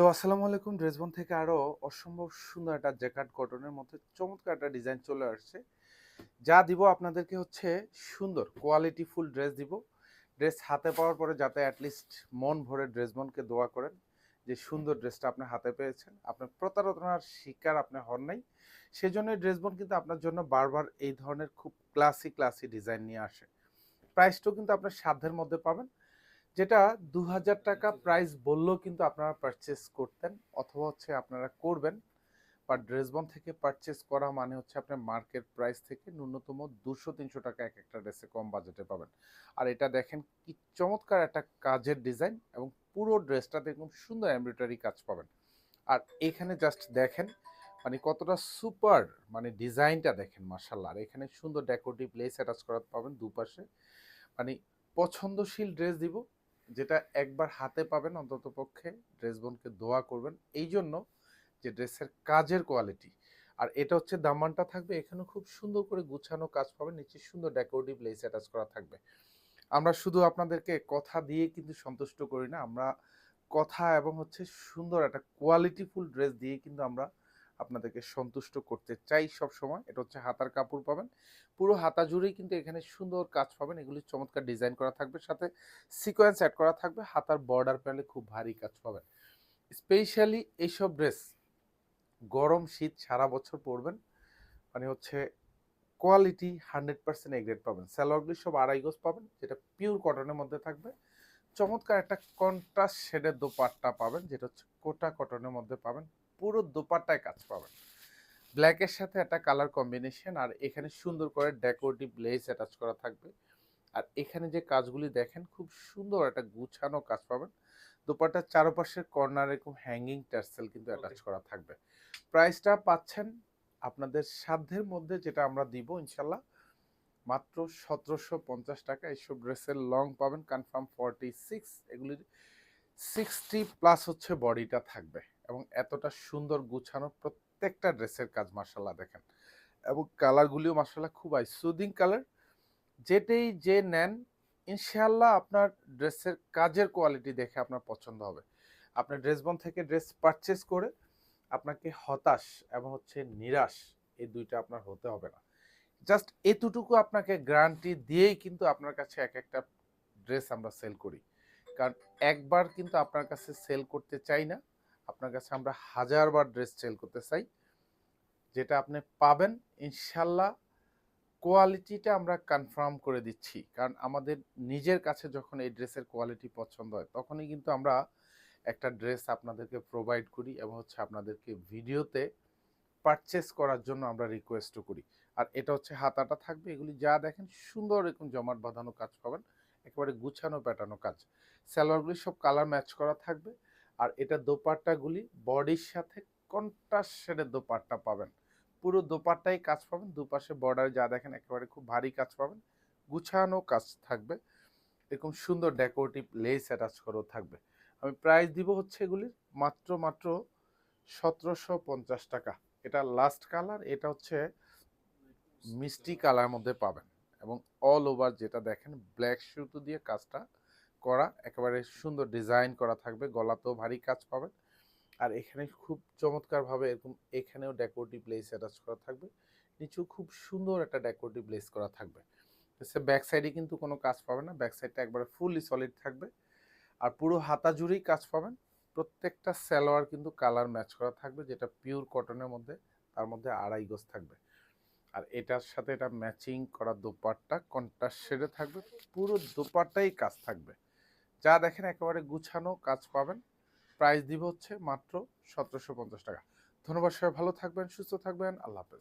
তো আসসালামু আলাইকুম। ড্রেসবন থেকে আরো অসম্ভব সুন্দর একটা জ্যাকেট কটনের মধ্যে চমৎকার একটা ডিজাইন চলে আসছে। যা দিব আপনাদেরকে হচ্ছে সুন্দর কোয়ালিটি ফুল ড্রেস দিব। ড্রেস হাতে পাওয়ার পরে যাতে অ্যাটলিস্ট মন ভরে ড্রেসবনকে দোয়া করেন যে সুন্দর ড্রেসটা আপনি হাতে পেয়েছেন, আপনার প্রতারণার শিকার আপনি হন নাই। সেজন্যই ড্রেসবন কিন্তু আপনার জন্য বারবার এই ধরনের খুব ক্লাসি ক্লাসি ডিজাইন নিয়ে আসে। প্রাইসটাও কিন্তু আপনার সাধ্যের মধ্যে পাবেন, যেটা ২,০০০ টাকা প্রাইস বললেও কিন্তু আপনারা পারচেস করতেন, অথবা হচ্ছে আপনারা করবেন। বা ড্রেসবন থেকে পারচেস করা মানে হচ্ছে আপনার মার্কেট প্রাইস থেকে ন্যূনতম ২০০-৩০০ টাকা এক একটা ড্রেসে কম বাজেটে পাবেন। আর এটা দেখেন কি চমৎকার একটা কাজের ডিজাইন, এবং পুরো ড্রেসটাতে একদম সুন্দর এমব্রয়ডারি কাজ পাবেন। আর এখানে জাস্ট দেখেন মানে কতটা সুপার, মানে ডিজাইনটা দেখেন মাশাআল্লাহ। আর এখানে সুন্দর ডেকোরেটিভ লেস অ্যাটাচ করা পাবেন দুপাশে। মানে পছন্দশীল ড্রেস দিব, যেটা একবার হাতে পাবেন অন্তত পক্ষে ড্রেস বোনকে দোয়া করবেন এই জন্য যে ড্রেসের কাজের কোয়ালিটি। আর এটা হচ্ছে দামানটা থাকবে, এখানে খুব সুন্দর করে গুছানো কাজ পাবেন, নিচে সুন্দর ডেকোরেটিভ লেস অ্যাটাচ করা থাকবে। আমরা শুধু আপনাদেরকে কথা দিয়ে কিন্তু সন্তুষ্ট করি না, আমরা কথা এবং হচ্ছে সুন্দর একটা কোয়ালিটিফুল ড্রেস দিয়ে কিন্তু আমরা আপনাদেরকে সন্তুষ্ট করতে চাই সব সময়। এটা হচ্ছে হাতার কাপড় পাবেন, পুরো হাতা জুড়েই কিন্তু এখানে সুন্দর কাজ পাবেন, এগুলি চমৎকার ডিজাইন করা থাকবে, সাথে সিকোয়েন্স অ্যাড করা থাকবে। হাতার বর্ডার প্যানেলে খুব ভারী কাজ পাবেন। স্পেশালি এইসব ড্রেস গরম শীত সারা বছর পরবেন, মানে হচ্ছে কোয়ালিটি 100% এ গ্রেড পাবেন। সালোয়ারগুলি সব আড়াই গজ পাবেন, যেটা পিওর কটনের মধ্যে থাকবে। চমৎকার একটা কন্ট্রাস্ট শেডের দোপাট্টা পাবেন, যেটা হচ্ছে কোটা কটনের মধ্যে পাবেন। পুরো দোপাট্টায় কাজ পাবেন, ব্ল্যাকের সাথে একটা কালার কম্বিনেশন। আর এখানে সুন্দর করে ডেকোরেটিভ লেস অ্যাটাচ করা থাকবে। আর এখানে যে কাজগুলি দেখেন খুব সুন্দর একটা গুছানো কাজ পাবেন। দোপাট্টার চারপাশের কর্নার এরকম হ্যাঙ্গিং টার্সেল কিন্তু অ্যাটাচ করা থাকবে। প্রাইসটা পাচ্ছেন আপনাদের সাধ্যের মধ্যে, যেটা আমরা দিব ইনশাল্লাহ মাত্র ১৭৫০ টাকা। এইসব ড্রেসের লং পাবেন কনফার্ম 46, এগুলির 60+ হচ্ছে বডিটা থাকবে। এবং এতটা সুন্দর গুছানো প্রত্যেকটা ড্রেসের কাজ মার্শাল্লাহ দেখেন, এবং কালারগুলিও মার্শাল্লাহ খুব সুদিং কালার। যেটাই যে নেন ইনশাল্লাহ আপনার ড্রেসের কাজের কোয়ালিটি দেখে আপনার পছন্দ হবে। আপনার ড্রেসবন থেকে ড্রেস পারচেস করে আপনাকে হতাশ এবং হচ্ছে নিরাশ, এই দুইটা আপনার হতে হবে না। জাস্ট এতটুকু আপনাকে গ্যারান্টি দিয়েই কিন্তু আপনার কাছে এক একটা ড্রেস আমরা সেল করি। কারণ একবার কিন্তু আপনার কাছে সেল করতে চাই না, আপনার কাছে আমরা হাজারবার ড্রেস সেল করতে চাই। যেটা আপনি পাবেন ইনশাল্লাহ কোয়ালিটিটা আমরা কনফার্ম করে দিচ্ছি, কারণ আমাদের নিজের কাছে যখন এই ড্রেসের কোয়ালিটি পছন্দ হয় তখনই কিন্তু আমরা একটা ড্রেস আপনাদেরকে প্রোভাইড করি, এবং হচ্ছে আপনাদেরকে ভিডিওতে পারচেস করার জন্য আমরা রিকোয়েস্টও করি। আর এটা হচ্ছে হাতাটা থাকবে, এগুলি যা দেখেন সুন্দর এরকম জমাট বাঁধানো কাজ পাবেন, একেবারে গুছানো প্যাটার্নো কাজ। সালোয়ারগুলি সব কালার ম্যাচ করা থাকবে। আর এটা দোপাট্টাগুলি বডির সাথে কন্ট্রাস্ট শেডের দোপাট্টা পাবেন, পুরো দোপাট্টাই কাজ পাবেন। দুপাশে বর্ডারে যা দেখেন একেবারে খুব ভারী কাজ পাবেন, গুছানো কাজ থাকবে, এরকম সুন্দর ডেকোরেটিভ লেস অ্যাটাচ করেও থাকবে। আমি প্রাইস দিব হচ্ছে এগুলির মাত্র মাত্র ১৭৫০ টাকা। এটা লাস্ট কালার, এটা হচ্ছে মিষ্টি কালার মধ্যে পাবেন, এবং অল ওভার যেটা দেখেন ব্ল্যাক সুতো দিয়ে কাজটা করা, একেবারে সুন্দর ডিজাইন করা থাকবে, গলাতেও ভারী কাজ পাবেন। আর এখানে খুব চমৎকারভাবে এরকম এখানেও ডেকোরেটিভ লেস অ্যাটাচ করা থাকবে, নিচেও খুব সুন্দর একটা ডেকোরেটিভ লেস করা থাকবে। ব্যাক সাইডে কিন্তু কোনো কাজ পাবে না, ব্যাক সাইডটা একবারে ফুললি সলিড থাকবে। আর পুরো হাতা জুড়েই কাজ পাবেন, প্রত্যেকটা সালোয়ার কিন্তু কালার ম্যাচ করা থাকবে, যেটা পিওর কটনের মধ্যে, তার মধ্যে আড়াই গজ থাকবে। আর এটার সাথে এটা ম্যাচিং করা দোপাট্টা কন্ট্রাস্ট শেডে থাকবে, পুরো দোপাট্টাই কাজ থাকবে, যা দেখেন একেবারে গুছানো কাজ পাবেন। প্রাইস দিব হচ্ছে মাত্র ১৭৫০ টাকা। ধন্যবাদ, সবাই ভালো থাকবেন, সুস্থ থাকবেন, আল্লাহ হাফেজ।